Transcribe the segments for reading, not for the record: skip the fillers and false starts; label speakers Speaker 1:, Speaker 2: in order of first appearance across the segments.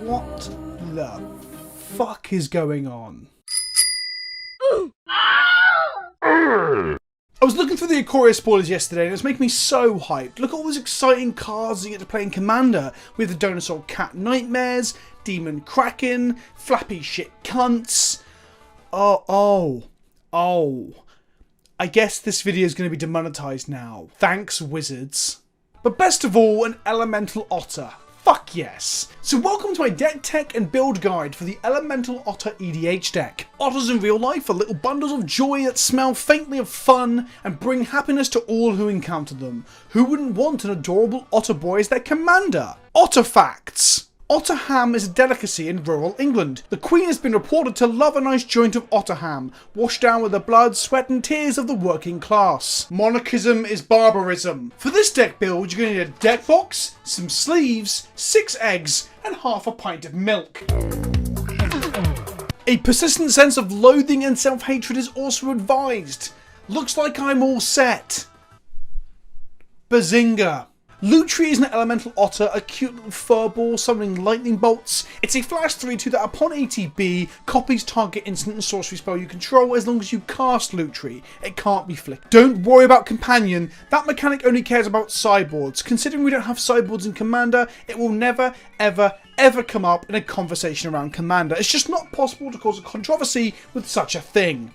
Speaker 1: What the fuck is going on? I was looking through the Ikoria Spoilers yesterday and it was making me so hyped. Look at all those exciting cards you get to play in Commander with the Dinosaur Cat Nightmares, Demon Kraken, Flappy Shit Cunts. Oh. I guess this video is going to be demonetized now. Thanks, Wizards. But best of all, an Elemental Otter. Fuck yes! So welcome to my deck tech and build guide for the Elemental Otter EDH deck. Otters in real life are little bundles of joy that smell faintly of fun and bring happiness to all who encounter them. Who wouldn't want an adorable otter boy as their commander? Otter facts! Otter ham is a delicacy in rural England. The Queen has been reported to love a nice joint of otter ham, washed down with the blood, sweat and tears of the working class. Monarchism is barbarism. For this deck build, you're going to need a deck box, some sleeves, 6 eggs, and half a pint of milk. A persistent sense of loathing and self-hatred is also advised. Looks like I'm all set. Bazinga! Lutri is an Elemental Otter, a cute little furball summoning lightning bolts. It's a flash 3/2 that upon ATB copies target instant and sorcery spell you control as long as you cast Lutri. It can't be flicked. Don't worry about Companion, that mechanic only cares about sideboards. Considering we don't have sideboards in Commander, it will never ever come up in a conversation around Commander. It's just not possible to cause a controversy with such a thing.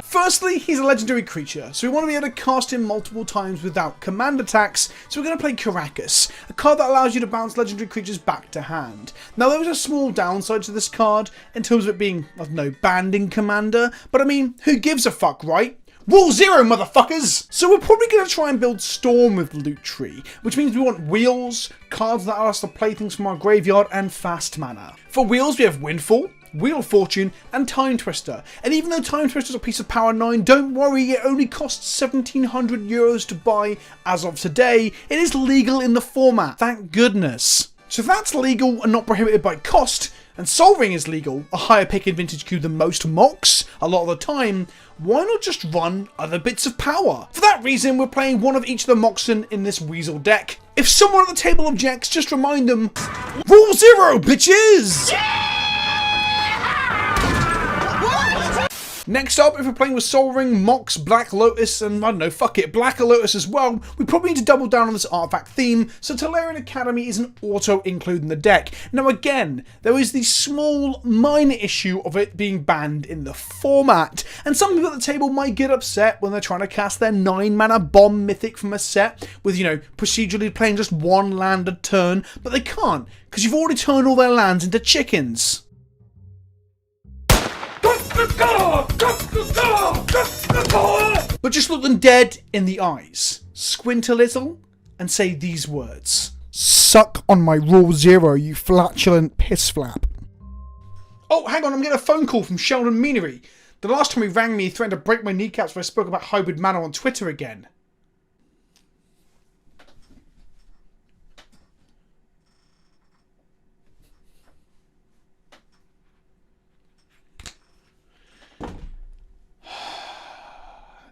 Speaker 1: Firstly, he's a legendary creature, so we want to be able to cast him multiple times without command attacks, so we're going to play Caracas, a card that allows you to bounce legendary creatures back to hand. Now there is a small downside to this card, in terms of it being, I don't know, banned in Commander, but I mean, who gives a fuck, right? Rule 0, motherfuckers! So we're probably going to try and build Storm with Lutri, which means we want wheels, cards that allow us to play things from our graveyard, and fast mana. For wheels we have Windfall, Wheel of Fortune, and Time Twister. And even though Time Twister is a piece of power 9, don't worry, it only costs 1,700 euros to buy as of today. It is legal in the format, thank goodness. So if that's legal and not prohibited by cost, and Sol Ring is legal, a higher pick in Vintage Q than most mocks, a lot of the time, why not just run other bits of power? For that reason, we're playing one of each of the Moxen in this Weasel deck. If someone at the table objects, just remind them, Rule 0, bitches! Next up, if we're playing with Sol Ring, Mox, Black Lotus, and I don't know, fuck it, Black Lotus as well, we probably need to double down on this artifact theme, so Tolarian Academy is an auto-include in the deck. Now again, there is the small, minor issue of it being banned in the format, and some people at the table might get upset when they're trying to cast their 9-mana bomb mythic from a set with, you know, procedurally playing just 1 land a turn, but they can't, because you've already turned all their lands into chickens. But just look them dead in the eyes, squint a little, and say these words. Suck on my Rule 0, you flatulent piss flap. Oh, hang on, I'm getting a phone call from Sheldon Meanery. The last time he rang me, he threatened to break my kneecaps when I spoke about hybrid mana on Twitter again.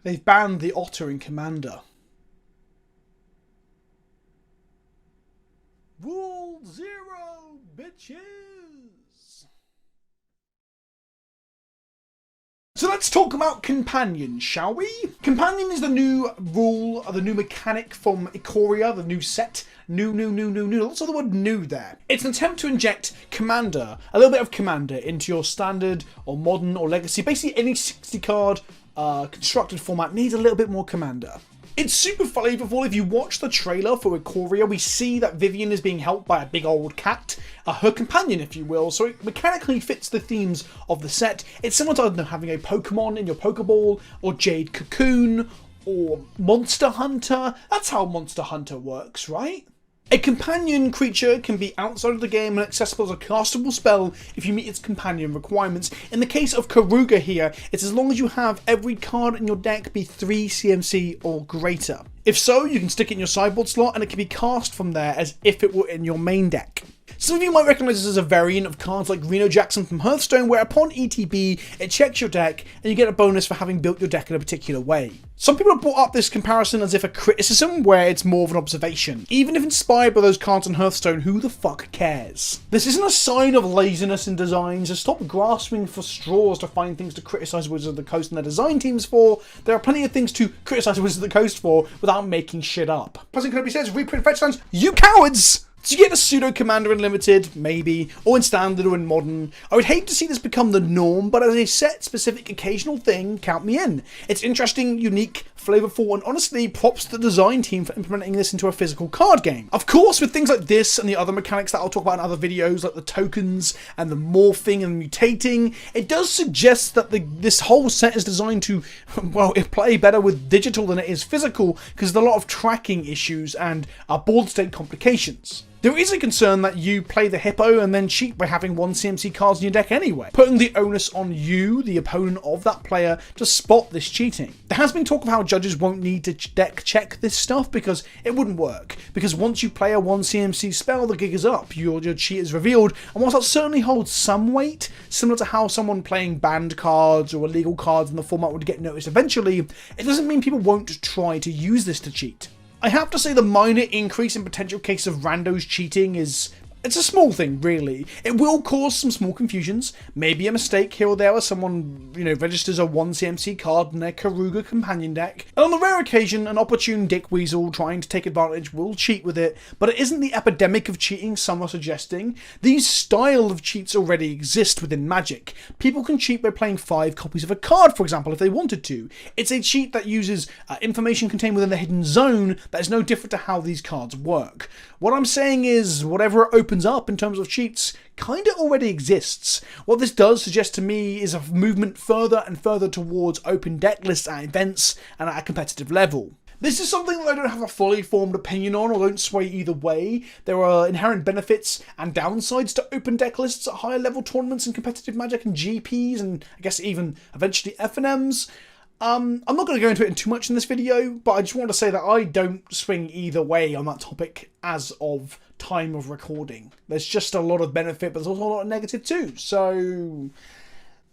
Speaker 1: They've banned the Otter in Commander. Rule 0, bitches! So let's talk about Companion, shall we? Companion is the new rule, or the new mechanic from Ikoria, the new set. New. Lots of the word new there. It's an attempt to inject Commander, a little bit of Commander, into your standard or modern or legacy. Basically any 60 card constructed format needs a little bit more Commander. It's super flavorful. If you watch the trailer for Ikoria, we see that Vivian is being helped by a big old cat, her companion if you will, so it mechanically fits the themes of the set. It's similar to, I don't know, having a Pokemon in your Pokeball, or Jade Cocoon, or Monster Hunter. That's how Monster Hunter works, right? A companion creature can be outside of the game and accessible as a castable spell if you meet its companion requirements. In the case of Karuga here, it's as long as you have every card in your deck be 3 CMC or greater. If so, you can stick it in your sideboard slot and it can be cast from there as if it were in your main deck. Some of you might recognise this as a variant of cards like Reno Jackson from Hearthstone, where upon ETB, it checks your deck and you get a bonus for having built your deck in a particular way. Some people have brought up this comparison as if a criticism, where it's more of an observation. Even if inspired by those cards in Hearthstone, who the fuck cares? This isn't a sign of laziness in designs, so stop grasping for straws to find things to criticise Wizards of the Coast and their design teams for. There are plenty of things to criticise Wizards of the Coast for without making shit up. PleasantKenobi says, reprint fetch lands, you cowards! Do you get a pseudo commander in limited? Maybe. Or in standard or in modern. I would hate to see this become the norm, but as a set specific occasional thing, count me in. It's interesting, unique, flavourful, and honestly, props to the design team for implementing this into a physical card game. Of course, with things like this and the other mechanics that I'll talk about in other videos, like the tokens and the morphing and mutating, it does suggest that this whole set is designed to, well, play better with digital than it is physical, because there's a lot of tracking issues and board state complications. There is a concern that you play the hippo and then cheat by having 1 CMC cards in your deck anyway, putting the onus on you, the opponent of that player, to spot this cheating. There has been talk of how judges won't need to deck check this stuff because it wouldn't work, because once you play a 1 CMC spell, the gig is up, your cheat is revealed, and whilst that certainly holds some weight, similar to how someone playing banned cards or illegal cards in the format would get noticed eventually, it doesn't mean people won't try to use this to cheat. I have to say the minor increase in potential case of randos cheating it's a small thing, really. It will cause some small confusions, maybe a mistake here or there where someone, registers a 1 CMC card in their Karuga companion deck, and on the rare occasion, an opportune dick weasel trying to take advantage will cheat with it, but it isn't the epidemic of cheating some are suggesting. These style of cheats already exist within Magic. People can cheat by playing 5 copies of a card, for example, if they wanted to. It's a cheat that uses information contained within the hidden zone that is no different to how these cards work. What I'm saying is, whatever it opens up in terms of cheats kinda already exists. What this does suggest to me is a movement further and further towards open deck lists at events and at a competitive level. This is something that I don't have a fully formed opinion on or don't sway either way. There are inherent benefits and downsides to open deck lists at higher level tournaments and competitive Magic and GPs and I guess even eventually FNMs. I'm not going to go into it too much in this video, but I just want to say that I don't swing either way on that topic as of time of recording. There's just a lot of benefit, but there's also a lot of negative too. So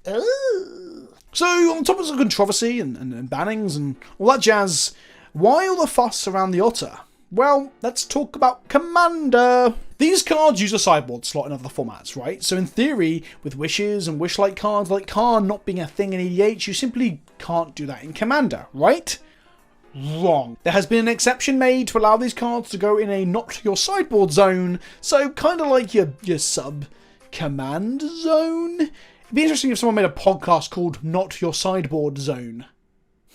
Speaker 1: on topics of controversy and bannings and all that jazz, why all the fuss around the Otter? Well, let's talk about Commander. These cards use a sideboard slot in other formats, right? So in theory, with wishes and wish-like cards like Khan not being a thing in EDH, you simply can't do that in Commander, right? Wrong. There has been an exception made to allow these cards to go in a not your sideboard zone, so kind of like your sub-command zone. It'd be interesting if someone made a podcast called Not Your Sideboard Zone.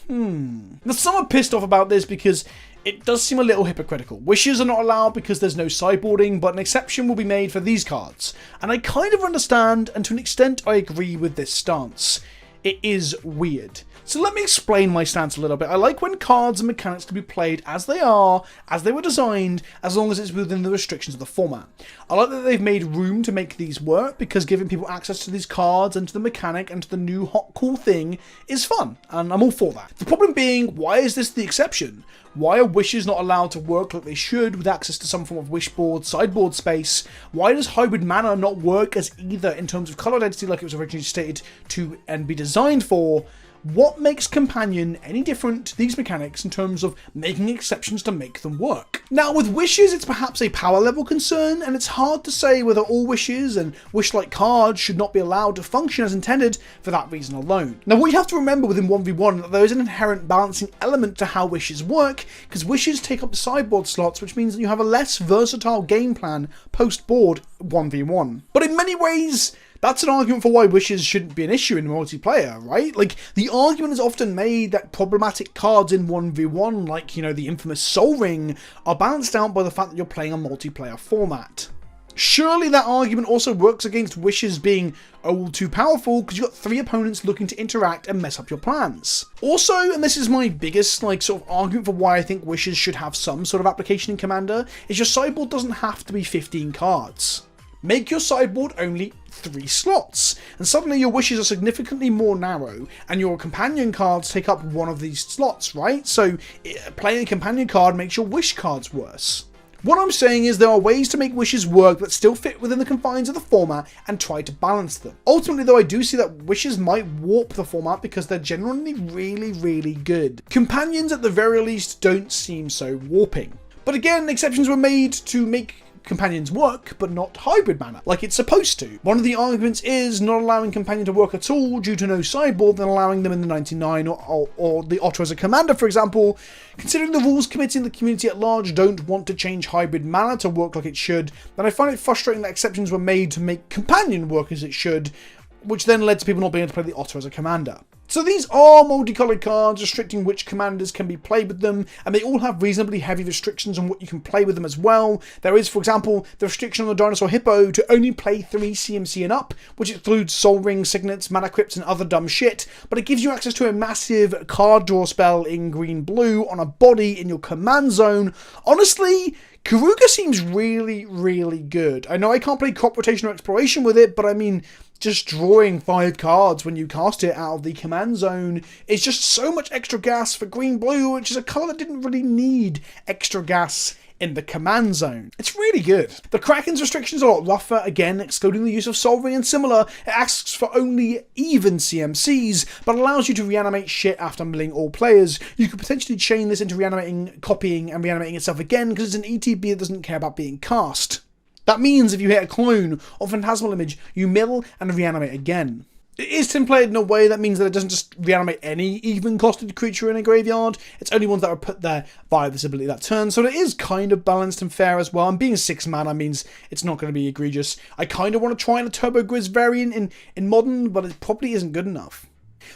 Speaker 1: Now some are pissed off about this because it does seem a little hypocritical. Wishes are not allowed because there's no sideboarding, but an exception will be made for these cards. And I kind of understand, and to an extent I agree with this stance. It is weird. So let me explain my stance a little bit. I like when cards and mechanics can be played as they are, as they were designed, as long as it's within the restrictions of the format. I like that they've made room to make these work, because giving people access to these cards and to the mechanic and to the new hot cool thing is fun, and I'm all for that. The problem being, why is this the exception? Why are wishes not allowed to work like they should with access to some form of wishboard, sideboard space? Why does hybrid mana not work as either in terms of colour identity like it was originally stated to and be designed for? What makes Companion any different to these mechanics in terms of making exceptions to make them work? Now with wishes it's perhaps a power level concern, and it's hard to say whether all wishes and wish-like cards should not be allowed to function as intended for that reason alone. Now what you have to remember within 1v1 that there is an inherent balancing element to how wishes work, because wishes take up the sideboard slots, which means that you have a less versatile game plan post-board 1v1. But in many ways, that's an argument for why wishes shouldn't be an issue in multiplayer, right? Like, the argument is often made that problematic cards in 1v1, like, the infamous Soul Ring, are balanced out by the fact that you're playing a multiplayer format. Surely that argument also works against wishes being all too powerful, because you've got 3 opponents looking to interact and mess up your plans. Also, and this is my biggest sort of argument for why I think wishes should have some sort of application in Commander, is your sideboard doesn't have to be 15 cards. Make your sideboard only 3 slots, and suddenly your wishes are significantly more narrow, and your companion cards take up one of these slots, right? So playing a companion card makes your wish cards worse. What I'm saying is there are ways to make wishes work that still fit within the confines of the format and try to balance them. Ultimately though, I do see that wishes might warp the format because they're generally really good. Companions at the very least don't seem so warping. But again, exceptions were made to make companions work, but not hybrid mana, like it's supposed to. One of the arguments is not allowing companion to work at all due to no sideboard, then allowing them in the 99 or the Otter as a commander, for example. Considering the rules committee and the community at large don't want to change hybrid mana to work like it should, then I find it frustrating that exceptions were made to make companion work as it should, which then led to people not being able to play the Otter as a commander. So these are multicolored cards restricting which commanders can be played with them, and they all have reasonably heavy restrictions on what you can play with them as well. There is, for example, the restriction on the Dinosaur Hippo to only play 3 CMC and up, which includes Soul Rings, Signets, Mana Crypts, and other dumb shit, but it gives you access to a massive card draw spell in green-blue on a body in your command zone. Honestly, Karuga seems really good. I know I can't play crop rotation or exploration with it, but I mean, just drawing 5 cards when you cast it out of the command zone is just so much extra gas for green-blue, which is a colour that didn't really need extra gas in the command zone. It's really good. The Kraken's restrictions are a lot rougher, again, excluding the use of Soul Ring and similar. It asks for only even CMCs, but allows you to reanimate shit after milling all players. You could potentially chain this into reanimating, copying, and reanimating itself again, because it's an ETB that doesn't care about being cast. That means if you hit a clone or phantasmal image, you mill and reanimate again. It is templated in a way that means that it doesn't just reanimate any even-costed creature in a graveyard, it's only ones that are put there via this ability that turn, so it is kind of balanced and fair as well, and being 6 mana means it's not going to be egregious. I kind of want to try a Turbo Grizz variant in Modern, but it probably isn't good enough.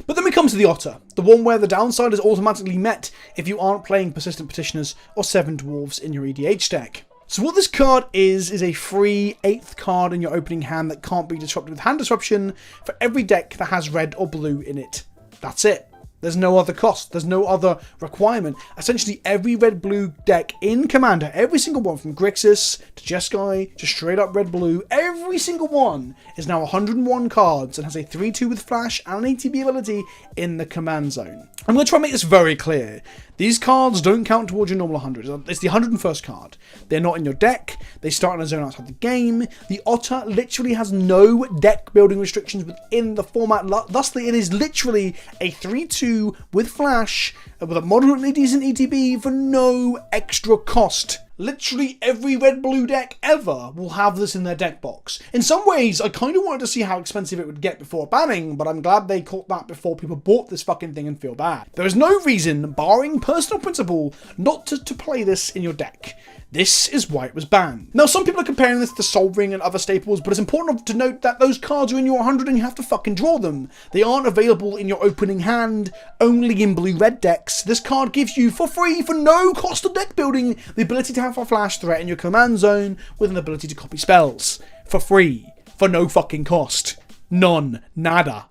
Speaker 1: But then we come to the Otter, the one where the downside is automatically met if you aren't playing Persistent Petitioners or 7 Dwarves in your EDH deck. So what this card is a free 8th card in your opening hand that can't be disrupted with hand disruption for every deck that has red or blue in it. That's it. There's no other cost. There's no other requirement. Essentially, every red-blue deck in Commander, every single one from Grixis to Jeskai to straight up red-blue, every single one is now 101 cards and has a 3-2 with flash and an ATB ability in the command zone. I'm going to try and make this very clear. These cards don't count towards your normal 100. It's the 101st card. They're not in your deck. They start in a zone outside the game. The Otter literally has no deck building restrictions within the format. Thusly, it is literally a 3-2 with flash with a moderately decent ETB for no extra cost. Literally every red-blue deck ever will have this in their deck box. In some ways, I kind of wanted to see how expensive it would get before banning, but I'm glad they caught that before people bought this fucking thing and feel bad. There is no reason, barring personal principle, not to play this in your deck. This is why it was banned. Now, some people are comparing this to Soul Ring and other staples, but it's important to note that those cards are in your 100 and you have to fucking draw them. They aren't available in your opening hand, only in blue-red decks. This card gives you, for free, for no cost of deck building, the ability to have a flash threat in your command zone with an ability to copy spells. For free. For no fucking cost. None. Nada.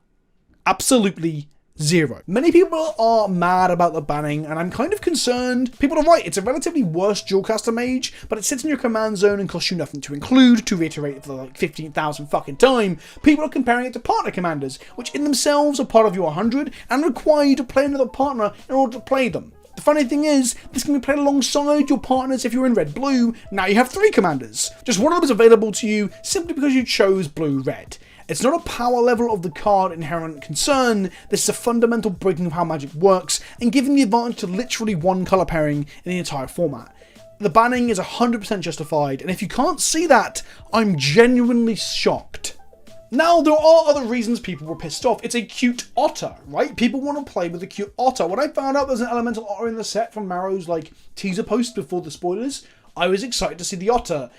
Speaker 1: Absolutely zero. Many people are mad about the banning, and I'm kind of concerned. People are right, it's a relatively worse dualcaster mage, but it sits in your command zone and costs you nothing to include, to reiterate for like 15,000 fucking time. People are comparing it to partner commanders, which in themselves are part of your 100, and require you to play another partner in order to play them. The funny thing is, this can be played alongside your partners if you're in red-blue. Now you have 3 commanders. Just one of them is available to you simply because you chose blue-red. It's not a power level of the card inherent concern, this is a fundamental breaking of how Magic works, and giving the advantage to literally one colour pairing in the entire format. The banning is 100% justified, and if you can't see that, I'm genuinely shocked. Now, there are other reasons people were pissed off. It's a cute otter, right? People want to play with a cute otter. When I found out there's an Elemental Otter in the set from Marrow's teaser post before the spoilers, I was excited to see the otter.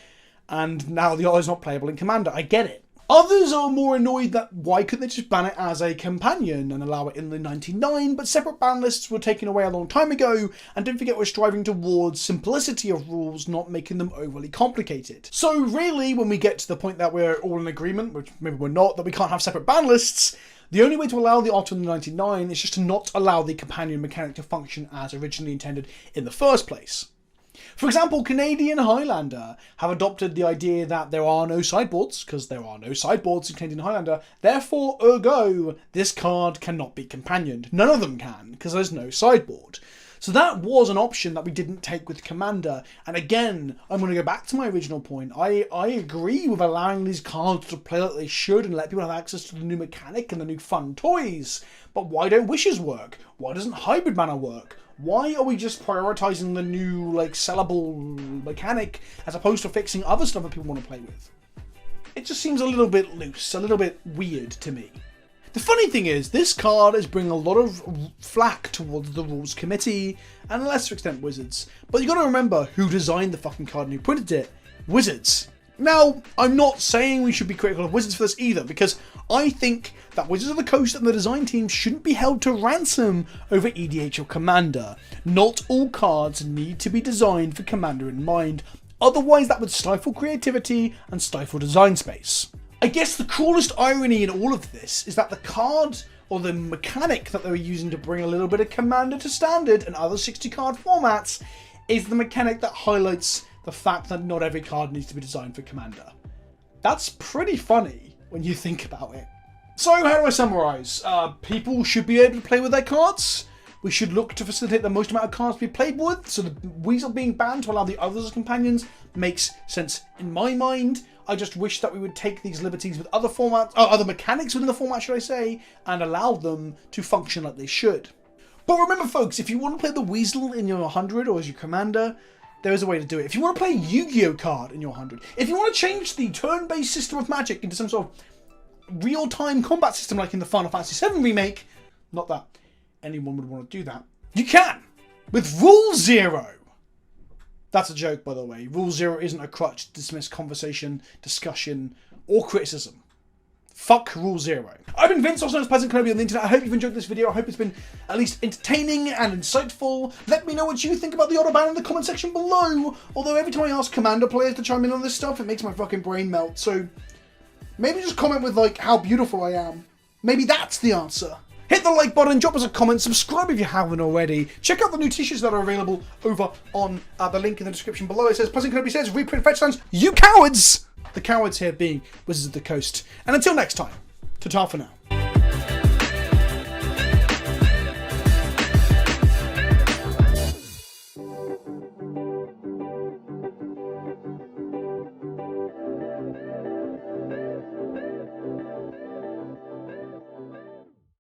Speaker 1: And now the otter's not playable in Commander. I get it. Others are more annoyed that why couldn't they just ban it as a companion and allow it in the 99, but separate ban lists were taken away a long time ago, and don't forget we're striving towards simplicity of rules, not making them overly complicated. So really, when we get to the point that we're all in agreement, which maybe we're not, that we can't have separate ban lists, the only way to allow the Otter in the 99 is just to not allow the companion mechanic to function as originally intended in the first place. For example, Canadian Highlander have adopted the idea that there are no sideboards, because there are no sideboards in Canadian Highlander, therefore, ergo, this card cannot be companioned. None of them can, because there's no sideboard. So that was an option that we didn't take with Commander. And again, I'm going to go back to my original point. I agree with allowing these cards to play like they should and let people have access to the new mechanic and the new fun toys. But why don't wishes work? Why doesn't hybrid mana work? Why are we just prioritizing the new, like, sellable mechanic as opposed to fixing other stuff that people want to play with? It just seems a little bit loose, a little bit weird to me. The funny thing is, this card is bringing a lot of flack towards the Rules Committee, and to a lesser extent Wizards. But you got to remember who designed the fucking card and who printed it. Wizards. Now, I'm not saying we should be critical of Wizards for this either, because I think that Wizards of the Coast and the design team shouldn't be held to ransom over EDH or Commander. Not all cards need to be designed for Commander in mind, otherwise that would stifle creativity and stifle design space. I guess the cruelest irony in all of this is that the card, or the mechanic that they were using to bring a little bit of Commander to Standard and other 60 card formats, is the mechanic that highlights the fact that not every card needs to be designed for Commander. That's pretty funny when you think about it. So how do I summarise? People should be able to play with their cards. We should look to facilitate the most amount of cards to be played with, so the Weasel being banned to allow the others as companions makes sense in my mind. I just wish that we would take these liberties with other formats, other mechanics within the format, should I say, and allow them to function like they should. But remember, folks, if you want to play the Weasel in your 100 or as your Commander, there is a way to do it. If you want to play a Yu-Gi-Oh card in your 100, if you want to change the turn-based system of Magic into some sort of real-time combat system like in the Final Fantasy VII Remake, not that anyone would want to do that, you can, with Rule 0. That's a joke, by the way. Rule 0 isn't a crutch to dismiss conversation, discussion, or criticism. Fuck Rule 0. I've been Vince, also known as PleasantKenobi on the internet. I hope you've enjoyed this video. I hope it's been at least entertaining and insightful. Let me know what you think about the Otter ban in the comment section below. Although every time I ask Commander players to chime in on this stuff, it makes my fucking brain melt. So maybe just comment with, like, how beautiful I am. Maybe that's the answer. Hit the like button, drop us a comment, subscribe if you haven't already. Check out the new t-shirts that are available over on the link in the description below. It says, PleasantKenobi says, reprint fetch lands, you cowards! The cowards here being Wizards of the Coast. And until next time, ta-ta for now.